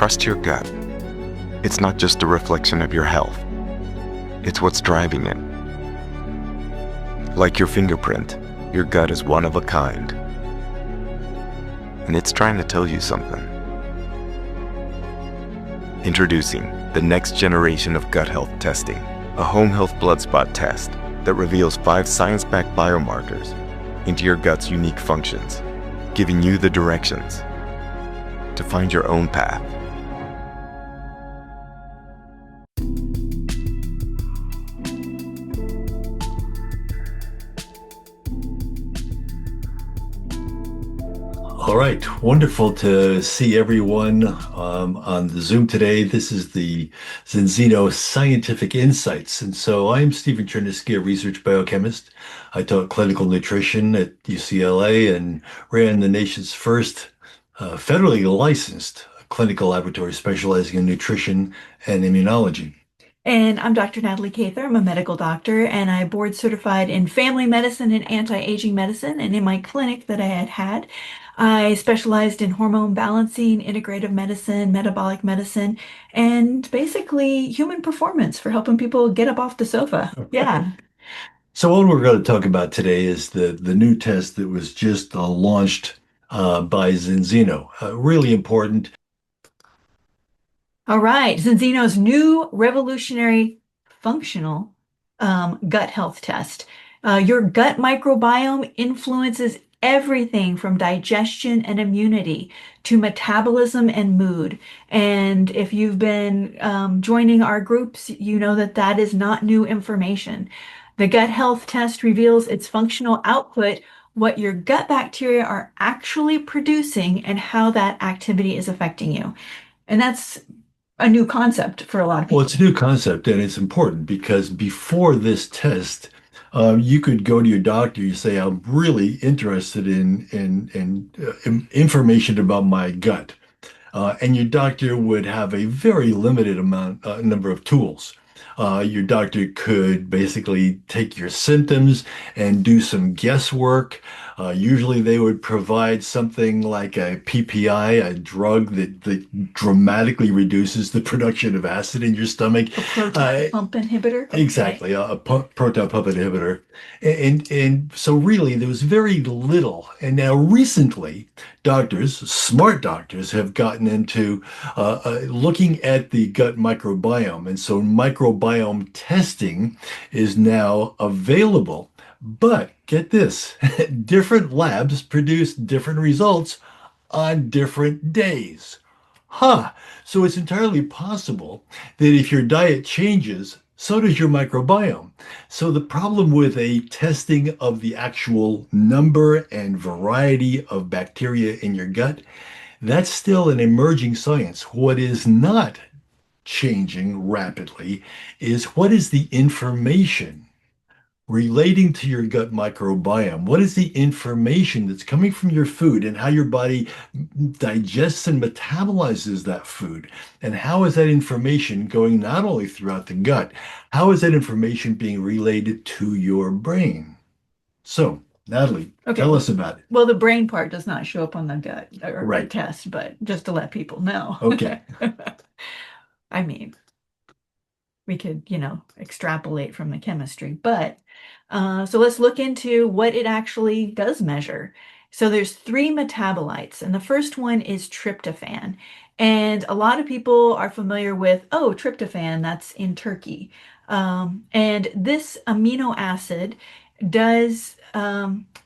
Trust your gut. It's not just a reflection of your health. It's what's driving it. Like your fingerprint, your gut is one of a kind. And it's trying to tell you something. Introducing the next generation of gut health testing, a home health blood spot test that reveals 5 science-backed biomarkers into your gut's unique functions, giving you the directions to find your own path. All right, wonderful to see everyone on the Zoom today. This is the Zinzino Scientific Insights. And so I'm Stephen Cherniske, a research biochemist. I taught clinical nutrition at UCLA and ran the nation's first federally licensed clinical laboratory specializing in nutrition and immunology. And I'm Dr. Natalie Kather. I'm a medical doctor, and I board certified in family medicine and anti-aging medicine. And in my clinic that I had, I specialized in hormone balancing, integrative medicine, metabolic medicine, and basically human performance for helping people get up off the sofa. Yeah. So what we're going to talk about today is the new test that was just launched by Zinzino. Really important. All right, Zinzino's new revolutionary functional gut health test. Your gut microbiome influences everything from digestion and immunity to metabolism and mood. And if you've been joining our groups, you know that that is not new information. The gut health test reveals its functional output, what your gut bacteria are actually producing, and how that activity is affecting you. And that's a new concept for a lot of people. Well, it's a new concept, and it's important because before this test, you could go to your doctor. You say, "I'm really interested in information about my gut," and your doctor would have a very limited number of tools. Your doctor could basically take your symptoms and do some guesswork. Usually they would provide something like a PPI, a drug that dramatically reduces the production of acid in your stomach. A proton pump inhibitor? Exactly, a proton pump inhibitor. And so really there was very little. And now recently, smart doctors, have gotten into looking at the gut microbiome. And so microbiome testing is now available. But get this, different labs produce different results on different days. So it's entirely possible that if your diet changes, so does your microbiome. So the problem with a testing of the actual number and variety of bacteria in your gut, that's still an emerging science. What is not changing rapidly is what is the information relating to your gut microbiome. What is the information that's coming from your food and how your body digests and metabolizes that food? And how is that information going not only throughout the gut, how is that information being related to your brain? So, Natalie, tell us about it. Well, the brain part does not show up on the gut or Right. test, but just to let people know. Okay. I mean, we could, extrapolate from the chemistry, but so let's look into what it actually does measure. So there's 3 metabolites, and the first one is tryptophan. And a lot of people are familiar with, tryptophan, that's in turkey. And this amino acid does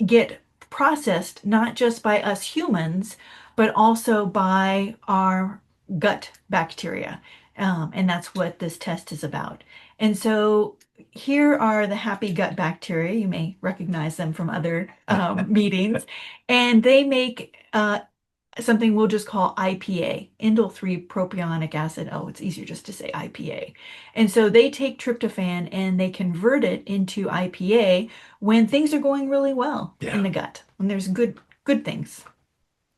get processed not just by us humans, but also by our gut bacteria. And that's what this test is about. And so here are the happy gut bacteria. You may recognize them from other meetings. And they make something we'll just call IPA, Indole-3-Propionic Acid. Oh, it's easier just to say IPA. And so they take tryptophan and they convert it into IPA when things are going really well in the gut, when there's good things,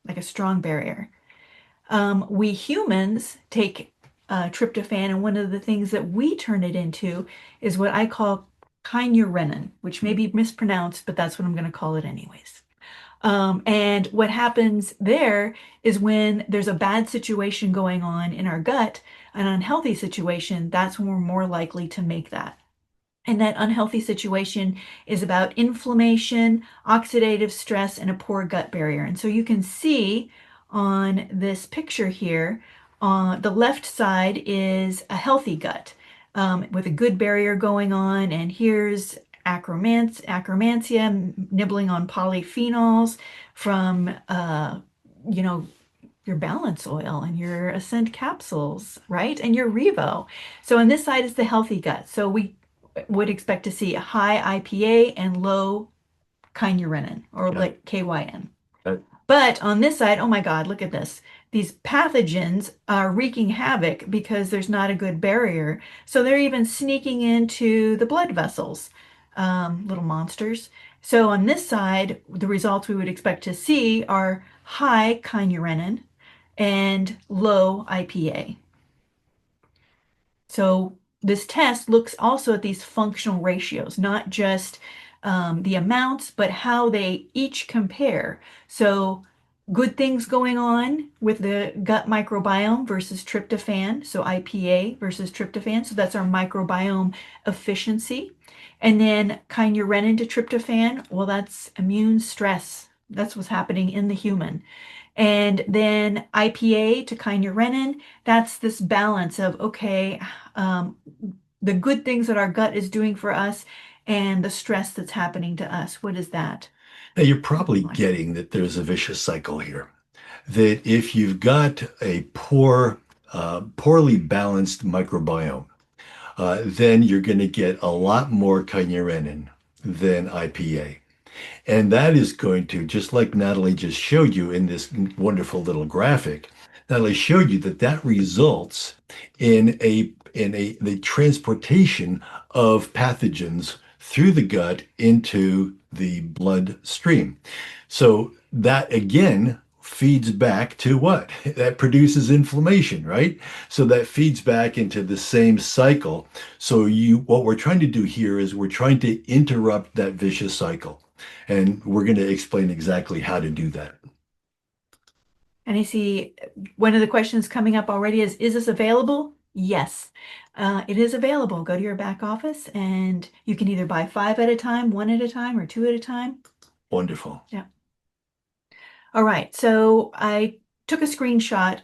like a strong barrier. We humans take tryptophan, and one of the things that we turn it into is what I call Kynurenine, which may be mispronounced, but that's what I'm going to call it anyways. And what happens there is when there's a bad situation going on in our gut, an unhealthy situation, that's when we're more likely to make that. And that unhealthy situation is about inflammation, oxidative stress, and a poor gut barrier. And so you can see on this picture here, on the left side is a healthy gut with a good barrier going on. And here's Akkermansia nibbling on polyphenols from, you know, your balance oil and your Ascent capsules, right? And your Revo. So on this side is the healthy gut. So we would expect to see a high IPA and low kynurenine or like KYN. But on this side, oh my God, look at this. These pathogens are wreaking havoc because there's not a good barrier. So they're even sneaking into the blood vessels, little monsters. So on this side, the results we would expect to see are high kynurenine and low IPA. So this test looks also at these functional ratios, not just the amounts, but how they each compare. So good things going on with the gut microbiome versus tryptophan, so IPA versus tryptophan. So that's our microbiome efficiency. And then kynurenine to tryptophan, well, that's immune stress. That's what's happening in the human. And then IPA to kynurenine, that's this balance of, okay, the good things that our gut is doing for us and the stress that's happening to us. What is that? Now, you're probably getting that there's a vicious cycle here. That if you've got a poorly balanced microbiome, then you're going to get a lot more kynurenine than IPA. And that is going to, just like Natalie just showed you in this wonderful little graphic, Natalie showed you that that results in the transportation of pathogens through the gut into the bloodstream. So that again feeds back to what? That produces inflammation, right? So that feeds back into the same cycle. So what we're trying to do here is we're trying to interrupt that vicious cycle. And we're going to explain exactly how to do that. And I see one of the questions coming up already is this available? Yes, it is available. Go to your back office and you can either buy 5 at a time, 1 at a time, or 2 at a time. Wonderful. Yeah. All right, so I took a screenshot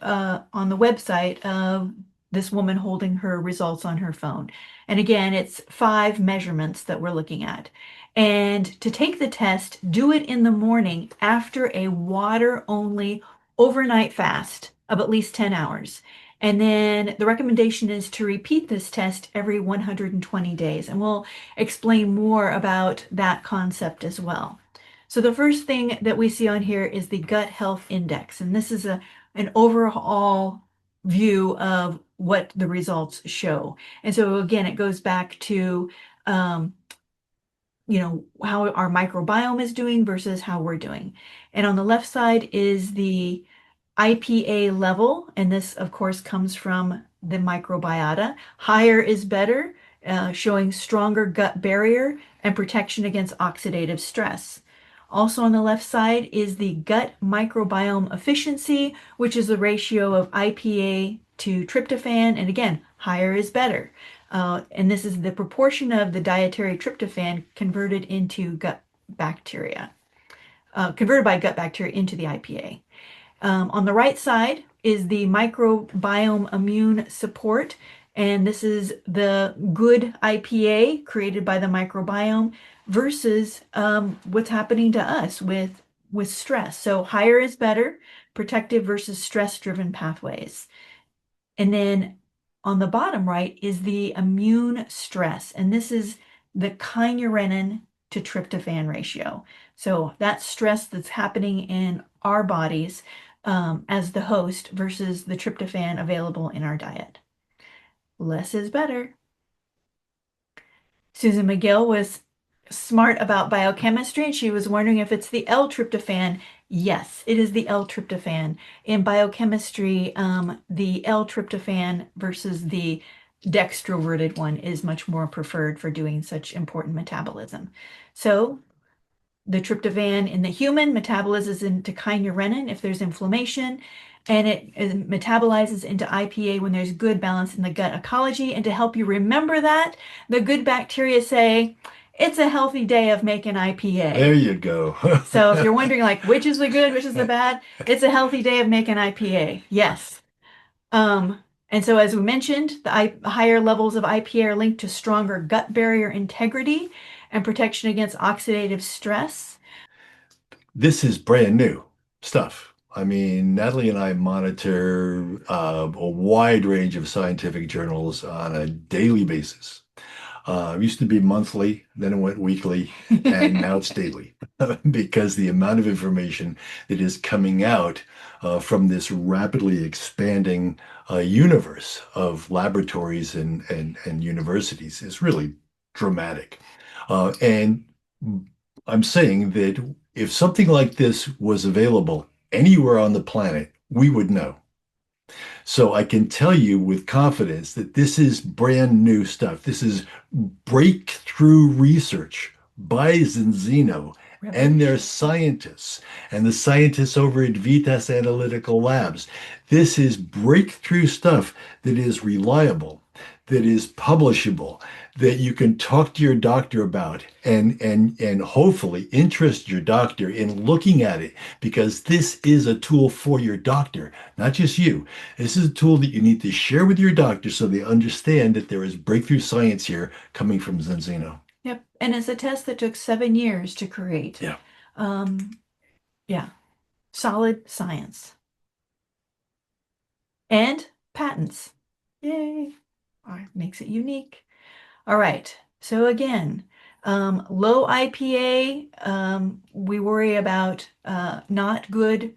on the website of this woman holding her results on her phone. And again, it's 5 measurements that we're looking at. And to take the test, do it in the morning after a water-only overnight fast of at least 10 hours. And then the recommendation is to repeat this test every 120 days. And we'll explain more about that concept as well. So the first thing that we see on here is the gut health index, and this is an overall view of what the results show. And so again, it goes back to how our microbiome is doing versus how we're doing. And on the left side is the IPA level, and this of course comes from the microbiota. Higher is better, showing stronger gut barrier and protection against oxidative stress. Also on the left side is the gut microbiome efficiency, which is the ratio of IPA to tryptophan. And again, higher is better. And this is the proportion of the dietary tryptophan converted into gut bacteria, converted by gut bacteria into the IPA. On the right side is the microbiome immune support. And this is the good IPA created by the microbiome versus what's happening to us with stress. So higher is better, protective versus stress-driven pathways. And then on the bottom right is the immune stress. And this is the kynurenine to tryptophan ratio. So that stress that's happening in our bodies as the host versus the tryptophan available in our diet. Less is better. Susan McGill was smart about biochemistry, and she was wondering if it's the L-tryptophan. Yes, it is the L-tryptophan. In biochemistry, the L-tryptophan versus the dextroverted one is much more preferred for doing such important metabolism. So The tryptophan in the human metabolizes into kynurenine if there's inflammation, and it metabolizes into IPA when there's good balance in the gut ecology. And to help you remember that, the good bacteria say, it's a healthy day of making IPA. There you go. So if you're wondering, like, which is the good, which is the bad, it's a healthy day of making IPA. Yes. And so, as we mentioned, the higher levels of IPA are linked to stronger gut barrier integrity and protection against oxidative stress. This is brand new stuff. I mean, Natalie and I monitor a wide range of scientific journals on a daily basis. It used to be monthly, then it went weekly, and now it's daily because the amount of information that is coming out from this rapidly expanding universe of laboratories and universities is really dramatic. And I'm saying that if something like this was available anywhere on the planet, we would know. So I can tell you with confidence that this is brand new stuff. This is breakthrough research by Zinzino and their scientists and the scientists over at Vitas Analytical Labs. This is breakthrough stuff that is reliable, that is publishable, that you can talk to your doctor about and hopefully interest your doctor in looking at it, because this is a tool for your doctor, not just you. This is a tool that you need to share with your doctor so they understand that there is breakthrough science here coming from Zinzino. Yep. And it's a test that took 7 years to create. Yeah. Yeah. Solid science. And patents. Yay. Makes it unique. All right. So again, low IPA, we worry about not good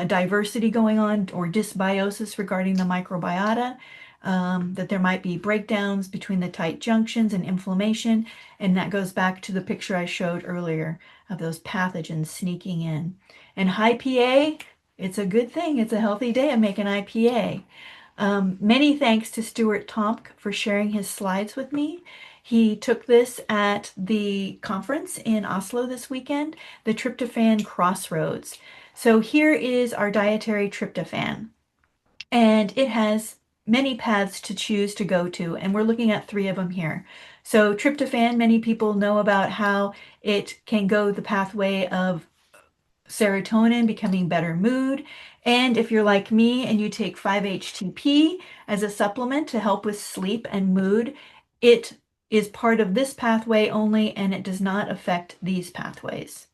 diversity going on or dysbiosis regarding the microbiota, that there might be breakdowns between the tight junctions and inflammation. And that goes back to the picture I showed earlier of those pathogens sneaking in. And high PA, it's a good thing. It's a healthy day of making IPA. Many thanks to Stuart Tomk for sharing his slides with me. He took this at the conference in Oslo this weekend, the Tryptophan Crossroads. So here is our dietary tryptophan, and it has many paths to choose to go to, and we're looking at 3 of them here. So tryptophan, many people know about how it can go the pathway of serotonin, becoming better mood. And if you're like me and you take 5-HTP as a supplement to help with sleep and mood, it is part of this pathway only, and it does not affect these pathways.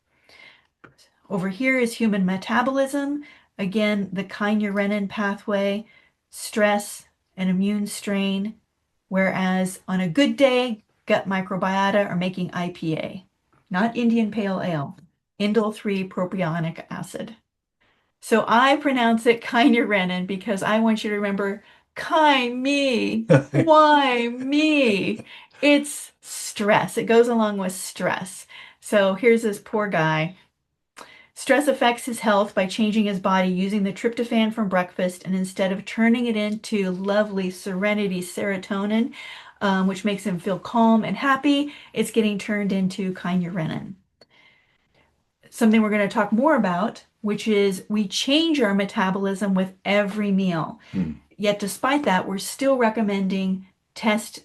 Over here is human metabolism. Again, the kynurenine pathway, stress, and immune strain. Whereas on a good day, gut microbiota are making IPA, not Indian Pale Ale. Indole-3-Propionic Acid. So I pronounce it Kynurenine because I want you to remember, me. Why me? It's stress. It goes along with stress. So here's this poor guy. Stress affects his health by changing his body using the tryptophan from breakfast, and instead of turning it into lovely serenity serotonin, which makes him feel calm and happy, it's getting turned into kynurenine. Something we're going to talk more about, which is we change our metabolism with every meal. Yet despite that, we're still recommending test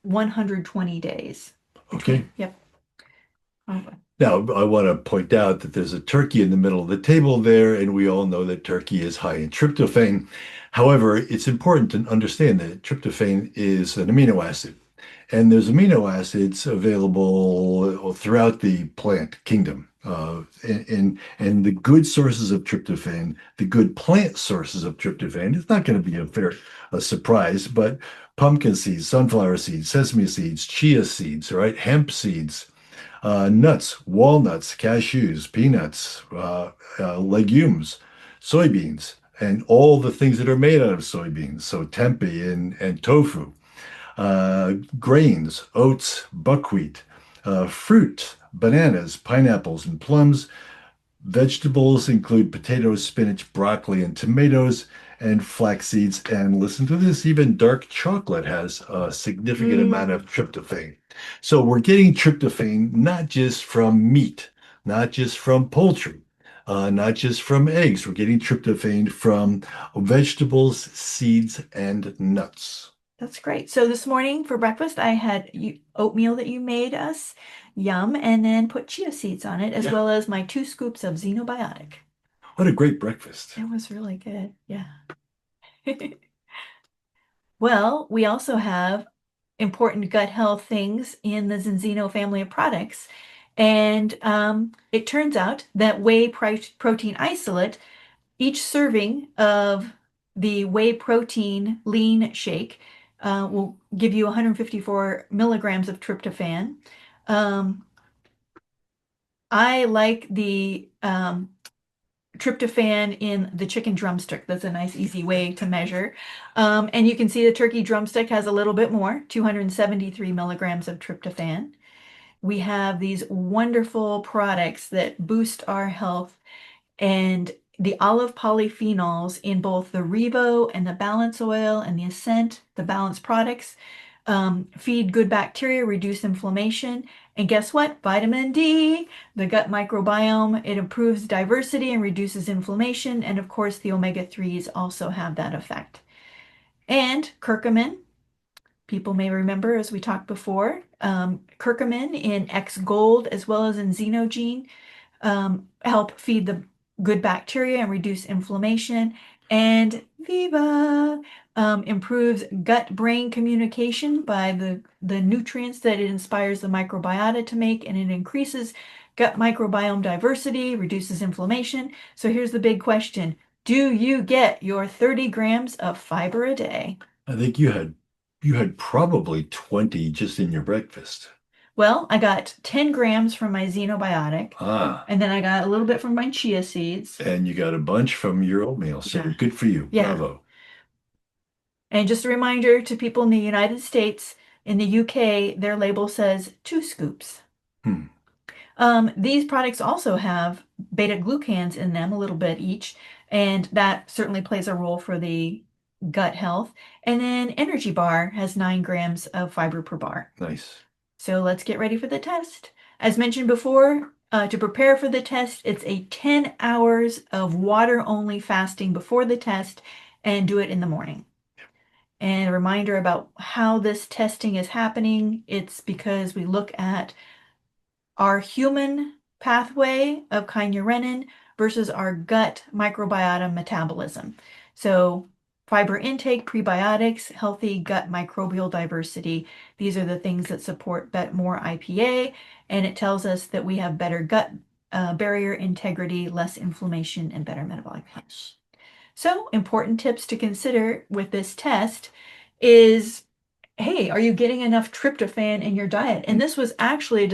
120 days. Okay. Yep. Okay. Now, I want to point out that there's a turkey in the middle of the table there, and we all know that turkey is high in tryptophan. However, it's important to understand that tryptophan is an amino acid, and there's amino acids available throughout the plant kingdom. And the good sources of tryptophan, the good plant sources of tryptophan, it's not going to be a surprise, but pumpkin seeds, sunflower seeds, sesame seeds, chia seeds, right? Hemp seeds, nuts, walnuts, cashews, peanuts, legumes, soybeans, and all the things that are made out of soybeans. So tempeh and tofu, grains, oats, buckwheat, fruit, bananas, pineapples, and plums. Vegetables include potatoes, spinach, broccoli, and tomatoes. and flax seeds. And listen to this, even dark chocolate has a significant amount of tryptophan. So we're getting tryptophan not just from meat, not just from poultry, not just from eggs. We're getting tryptophan from vegetables, seeds, and nuts. That's great. So this morning for breakfast, I had oatmeal that you made us, yum, and then put chia seeds on it, as Yeah. well as my 2 scoops of Xenobiotic. What a great breakfast. It was really good. Yeah. Well, we also have important gut health things in the Zinzino family of products. And it turns out that whey protein isolate, each serving of the whey protein lean shake will give you 154 milligrams of tryptophan. I like the tryptophan in the chicken drumstick. That's a nice, easy way to measure. And you can see the turkey drumstick has a little bit more, 273 milligrams of tryptophan. We have these wonderful products that boost our health, and the olive polyphenols in both the Revo and the Balance Oil and the Ascent, the Balance products, feed good bacteria, reduce inflammation. And guess what? Vitamin D, the gut microbiome, it improves diversity and reduces inflammation. And of course, the omega-3s also have that effect. And curcumin, people may remember, as we talked before, curcumin in X Gold as well as in Xenogene help feed the good bacteria and reduce inflammation. And Viva improves gut-brain communication by the nutrients that it inspires the microbiota to make, and it increases gut microbiome diversity, reduces inflammation. So here's the big question. Do you get your 30 grams of fiber a day? I think you had probably 20 just in your breakfast. Well, I got 10 grams from my Xenobiotic, Ah, and then I got a little bit from my chia seeds. and you got a bunch from your oatmeal. So Yeah. good for you. Yeah. Bravo. And just a reminder to people in the United States, in the UK, their label says 2 scoops. Hmm. These products also have beta glucans in them, a little bit each, and that certainly plays a role for the gut health. And then Energy Bar has 9 grams of fiber per bar. Nice. So let's get ready for the test. As mentioned before, to prepare for the test, it's a 10 hours of water-only fasting before the test, and do it in the morning. And a reminder about how this testing is happening, it's because we look at our human pathway of kynurenine versus our gut microbiota metabolism. So fiber intake, prebiotics, healthy gut microbial diversity. These are the things that support more IPA, and it tells us that we have better gut barrier integrity, less inflammation, and better metabolic health. So important tips to consider with this test is, hey, are you getting enough tryptophan in your diet? And this was actually a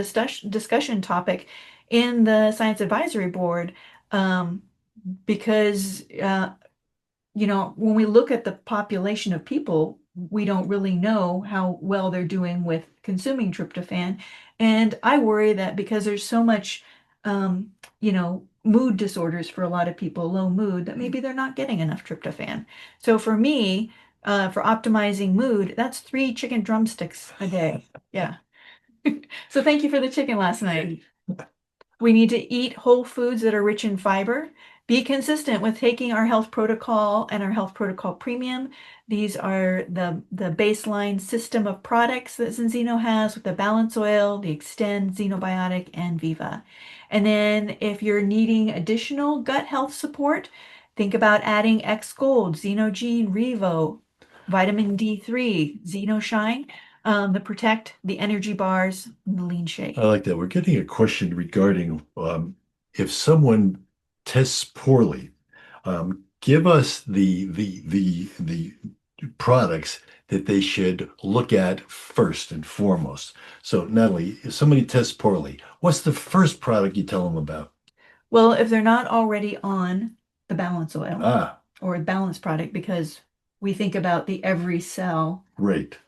discussion topic in the Science Advisory Board, because when we look at the population of people, we don't really know how well they're doing with consuming tryptophan. And I worry that because there's so much, mood disorders for a lot of people, low mood, that maybe they're not getting enough tryptophan. So for me, for optimizing mood, that's 3 chicken drumsticks a day. Yeah. So thank you for the chicken last night. We need to eat whole foods that are rich in fiber. Be consistent with taking our health protocol and our health protocol premium. These are the baseline system of products that Zinzino has with the Balance Oil, the Extend, Xenobiotic, and Viva. And then if you're needing additional gut health support, think about adding X Gold, Xenogene, Revo, vitamin D3, Xenoshine, the Protect, the Energy Bars, and the Lean Shake. I like that. We're getting a question regarding if someone tests poorly, give us the products that they should look at first and foremost. So, Natalie, if somebody tests poorly, what's the first product you tell them about? Well, if they're not already on the Balance Oil Ah, or a Balance product, because we think about the every cell. great.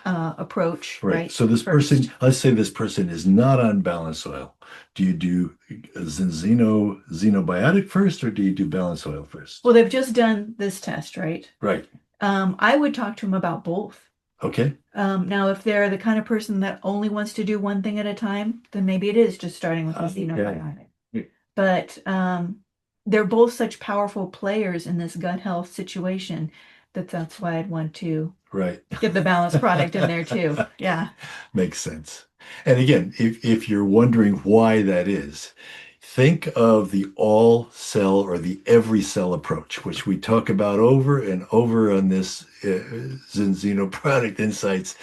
approach, Right. right? So this First. person, let's say this person is not on balanced soil. Do you do Zinzino xenobiotic first, or do you do balanced soil first? Well, they've just done this test, right? Right. I would talk to them about both. Okay. Now, if they're the kind of person that only wants to do one thing at a time, then maybe it is just starting with the xenobiotic. Yeah. But they're both such powerful players in this gut health situation that's why I'd want to Right. get the balanced product in there too. Yeah. Makes sense. And again, if you're wondering why that is, think of the all cell or the every cell approach, which we talk about over and over on this Zinzino Product Insights,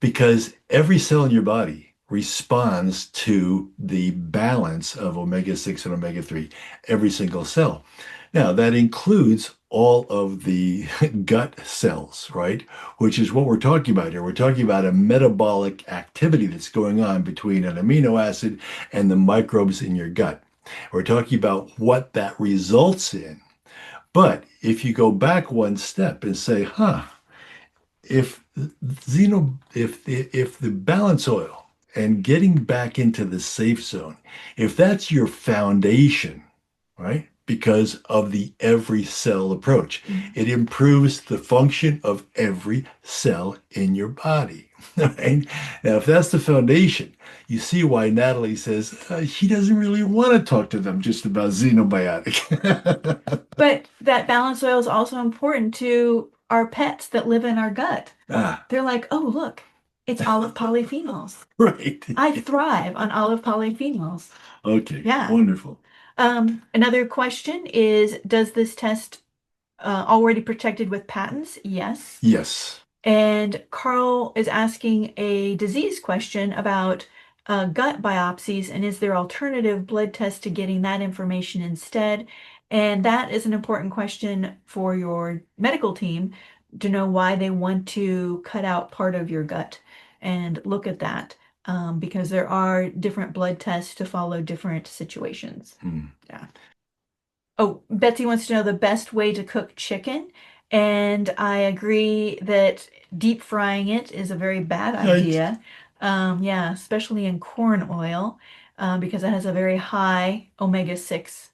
because every cell in your body responds to the balance of omega-6 and omega-3, every single cell. Now, that includes all of the gut cells, right? Which is what we're talking about here. We're talking about a metabolic activity that's going on between an amino acid and the microbes in your gut. We're talking about what that results in. But if you go back one step and say, if if the balance oil and getting back into the safe zone, if that's your foundation, right? Because of the every cell approach, it improves the function of every cell in your body. Right? Now, if that's the foundation, you see why Natalie says she doesn't really want to talk to them just about xenobiotic. But that balance oil is also important to our pets that live in our gut. They're like, oh, look, it's olive polyphenols. Right. I thrive on olive polyphenols. Okay. Yeah. Wonderful. Another question is, does this test already protected with patents? Yes. Yes. And Carl is asking a disease question about gut biopsies, and is there alternative blood tests to getting that information instead? And that is an important question for your medical team to know why they want to cut out part of your gut and look at that, because there are different blood tests to follow different situations. Yeah. Oh, Betsy wants to know the best way to cook chicken. And I agree that deep frying it is a very bad Right. idea. Yeah, especially in corn oil, because it has a very high omega-6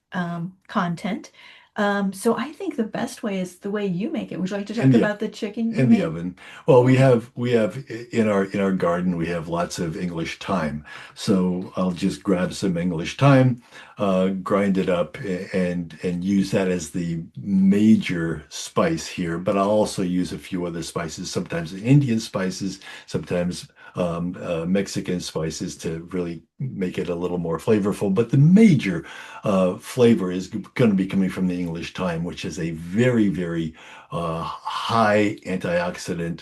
content. So I think the best way is the way you make it. Would you like to talk about the chicken you In the make? oven. Well, we have in our garden we have lots of English thyme. So I'll just grab some English thyme, grind it up, and use that as the major spice here. But I'll also use a few other spices, sometimes Indian spices, sometimes Mexican spices to really make it a little more flavorful. But the major flavor is going to be coming from the English thyme, which is a very, very high antioxidant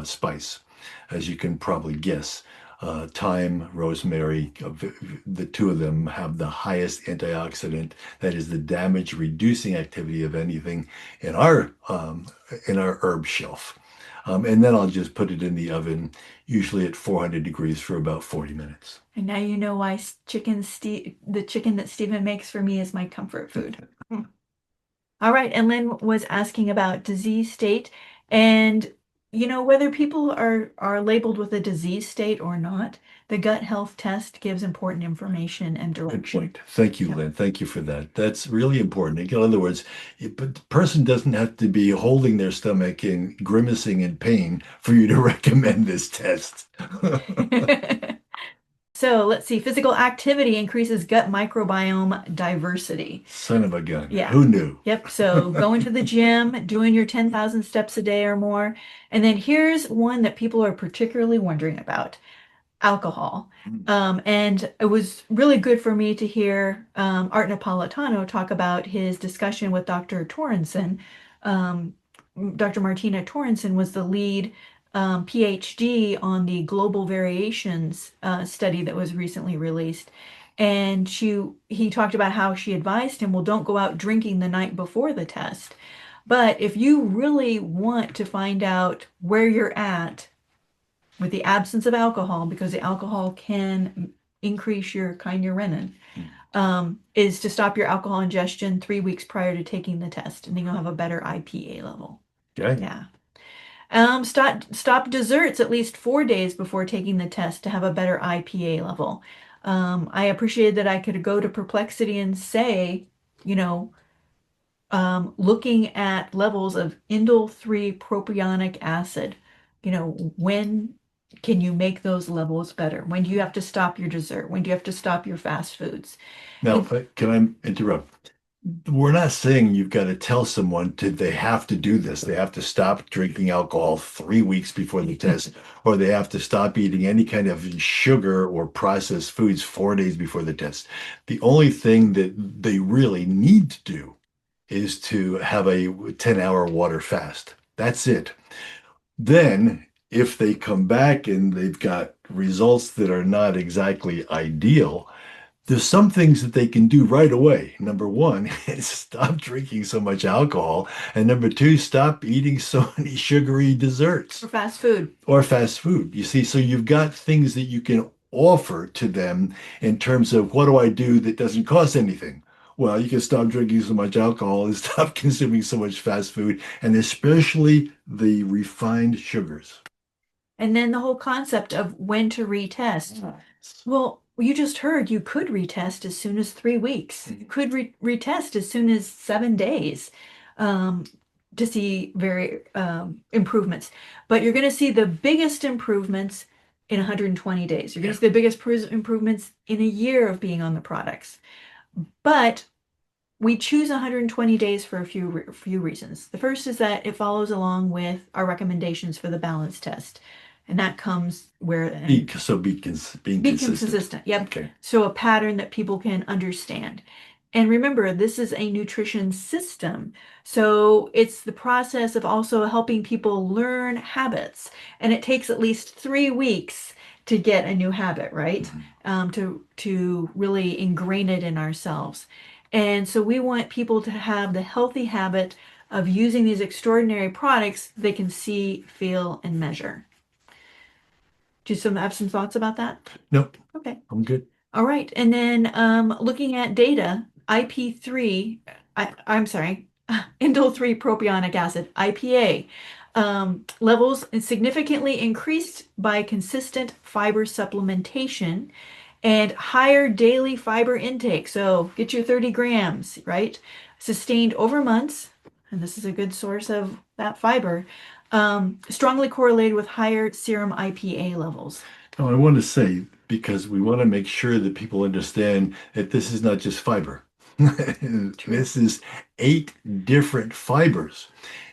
spice, as you can probably guess. Thyme, rosemary, the two of them have the highest antioxidant, that is the damage reducing activity of anything in our herb shelf. And then I'll just put it in the oven, usually at 400 degrees for about 40 minutes. And now you know why the chicken that Stephen makes for me is my comfort food. All right, and Lynn was asking about disease state and whether people are labeled with a disease state or not. The gut health test gives important information and Good direction. point. Thank you, Lynn. Thank you for that. That's really important. In other words, the person doesn't have to be holding their stomach and grimacing in pain for you to recommend this test. So let's see. Physical activity increases gut microbiome diversity. Son of a gun. Yeah. Who knew? Yep. So going to the gym, doing your 10,000 steps a day or more. And then here's one that people are particularly wondering about: alcohol. And it was really good for me to hear Art Napolitano talk about his discussion with Dr. Torrenson. Dr. Martina Torrenson was the lead PhD on the global variations study that was recently released. And he talked about how she advised him, well, don't go out drinking the night before the test. But if you really want to find out where you're at with the absence of alcohol, because the alcohol can increase your kynurenine, is to stop your alcohol ingestion 3 weeks prior to taking the test, and then you'll have a better IPA level. Okay. Yeah. Stop desserts at least 4 days before taking the test to have a better IPA level. I appreciated that I could go to Perplexity and say, you know, looking at levels of Indole-3-Propionic acid, when can you make those levels better? When do you have to stop your dessert? When do you have to stop your fast foods? Now, And can I interrupt? We're not saying you've got to tell someone they have to do this. They have to stop drinking alcohol 3 weeks before the test, or they have to stop eating any kind of sugar or processed foods 4 days before the test. The only thing that they really need to do is to have a 10-hour water fast. That's it. Then, if they come back and they've got results that are not exactly ideal, there's some things that they can do right away. Number one is stop drinking so much alcohol. And number two, stop eating so many sugary desserts for fast food. or fast food. You see, so you've got things that you can offer to them in terms of what do I do that doesn't cost anything? Well, you can stop drinking so much alcohol and stop consuming so much fast food, and especially the refined sugars. And then the whole concept of when to retest. Well, you just heard you could retest as soon as 3 weeks. You could retest as soon as 7 days um, to see very improvements. But you're going to see the biggest improvements in 120 days. You're going to see the biggest improvements in a year of being on the products. But we choose 120 days for a few reasons. The first is that it follows along with our recommendations for the balance test. And that comes where being consistent. Yep. Okay. So a pattern that people can understand. And remember, this is a nutrition system. So it's the process of also helping people learn habits. And it takes at least 3 weeks to get a new habit, right? To really ingrain it in ourselves. And so we want people to have the healthy habit of using these extraordinary products they can see, feel, and measure. Do you have some thoughts about that? Nope. Okay. I'm good. All right. And then looking at data, I'm sorry, Indole-3-Propionic Acid, IPA, levels significantly increased by consistent fiber supplementation and higher daily fiber intake. So get your 30 grams, right? Sustained over months, and this is a good source of that fiber, strongly correlated with higher serum IPA levels. Now, I want to say, because we want to make sure that people understand that this is not just fiber. This is 8 different fibers.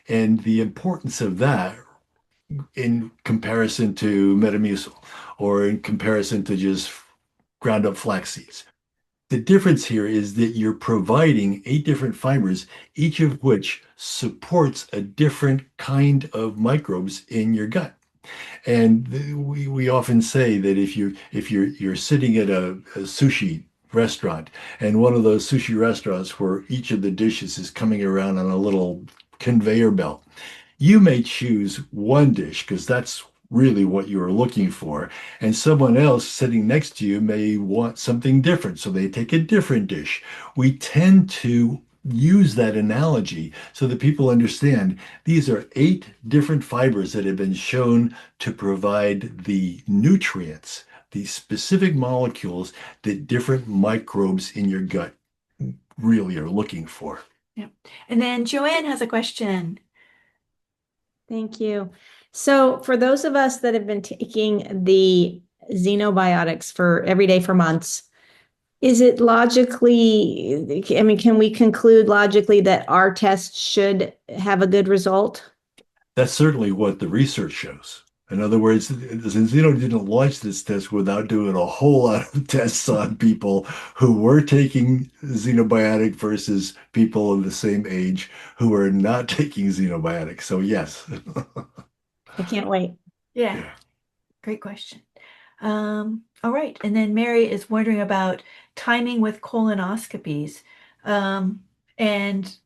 And the importance of that in comparison to Metamucil or in comparison to just ground up flax seeds. The difference here is that you're providing 8 different fibers, each of which supports a different kind of microbes in your gut. And we often say that if you're sitting at a sushi restaurant and one of those sushi restaurants where each of the dishes is coming around on a little conveyor belt, you may choose one dish because that's really what you're looking for. And someone else sitting next to you may want something different, so they take a different dish. We tend to use that analogy so that people understand these are 8 different fibers that have been shown to provide the nutrients, the specific molecules that different microbes in your gut really are looking for. Yeah. And then Joanne has a question. Thank you. So for those of us that have been taking the xenobiotics for every day for months, is it logically, I mean, can we conclude logically that our test should have a good result? That's certainly what the research shows. In other words, Zinzino didn't launch this test without doing a whole lot of tests on people who were taking xenobiotic versus people of the same age who are not taking xenobiotic. So yes. I can't wait. Yeah. Great question. All right. And then Mary is wondering about timing with colonoscopies. And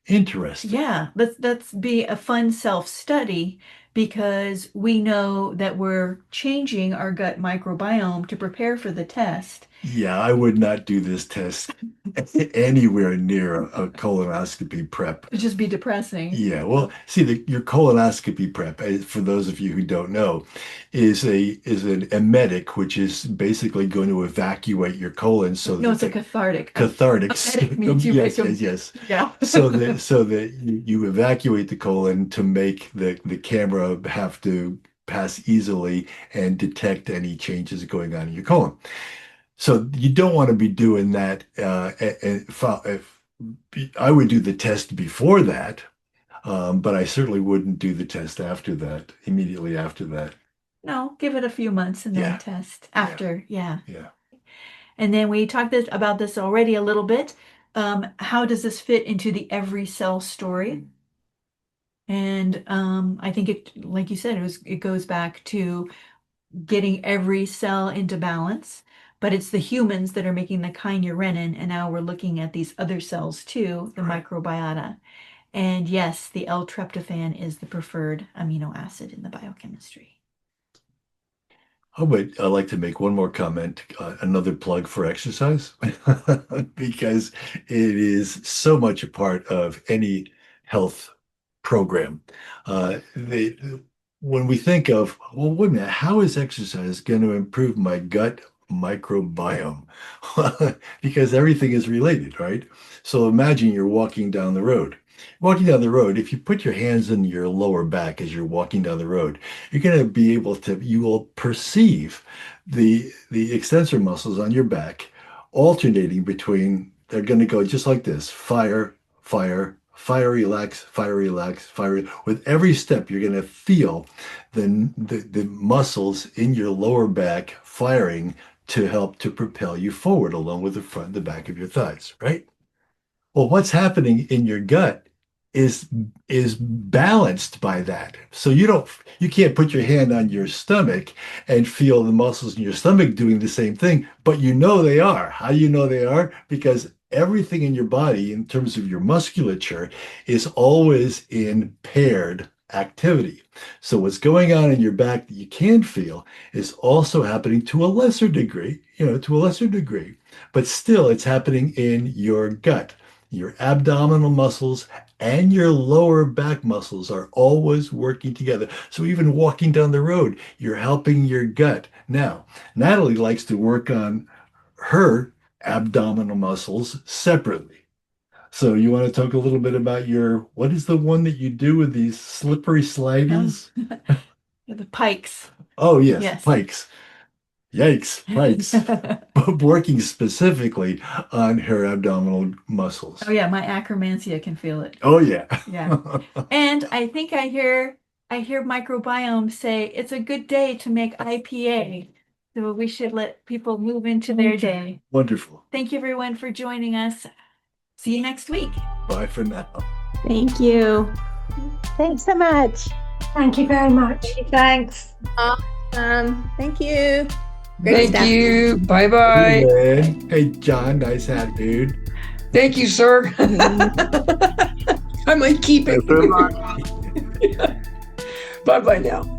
Interesting. yeah, let's be a fun self-study because we know that we're changing our gut microbiome to prepare for the test. Yeah, I would not do this test anywhere near a colonoscopy prep. It'd just be depressing. Yeah, well, see, your colonoscopy prep, for those of you who don't know, is an emetic, which is basically going to evacuate your colon so No, that it's a cathartic. cathartics. Emetic means you Yes, make 'em- yes, yes. Yeah. So that you evacuate the colon to make the camera have to pass easily and detect any changes going on in your colon. So you don't want to be doing that. If I would do the test before that, but I certainly wouldn't do the test after that, immediately after that. No, give it a few months and Yeah. then test after. Yeah. Yeah. And then we talked about this already a little bit. How does this fit into the every cell story? And I think it, like you said, it goes back to getting every cell into balance. But it's the humans that are making the kynurenine, and now we're looking at these other cells too, the Right. microbiota. And yes, the L-tryptophan is the preferred amino acid in the biochemistry. Oh, but I'd like to make one more comment, another plug for exercise, because it is so much a part of any health program. When we think of, well, wait a minute, how is exercise going to improve my gut microbiome? Because everything is related, right? So imagine you're walking down the road. Walking down the road, if you put your hands in your lower back as you're walking down the road, you're going to be able to, you will perceive the extensor muscles on your back alternating between, they're going to go just like this, fire, fire, fire, relax, fire, relax, fire. With every step, you're going to feel the muscles in your lower back firing to help to propel you forward along with the front and the back of your thighs, right? Well, what's happening in your gut is balanced by that. So you can't put your hand on your stomach and feel the muscles in your stomach doing the same thing, but you know they are. How do you know they are? Because everything in your body, in terms of your musculature, is always in paired activity. So what's going on in your back that you can feel is also happening to a lesser degree, but still it's happening in your gut. Your abdominal muscles and your lower back muscles are always working together. So even walking down the road, you're helping your gut. Now, Natalie likes to work on her abdominal muscles separately. So you want to talk a little bit about what is the one that you do with these slippery slides? The pikes. Oh, yes, Yes. pikes. Yikes, pikes. Working specifically on her abdominal muscles. Oh yeah, my acromantia can feel it. Oh yeah. Yeah. And I think I hear microbiome say it's a good day to make IPA. So we should let people move into their day. Wonderful. Thank you everyone for joining us. See you next week. Bye for now. Thank you. Thanks so much. Thank you very much. Thanks. Thank you. Thank you. Bye bye. Hey, John, nice hat, dude. Thank you, sir. I might keep it. Bye bye now.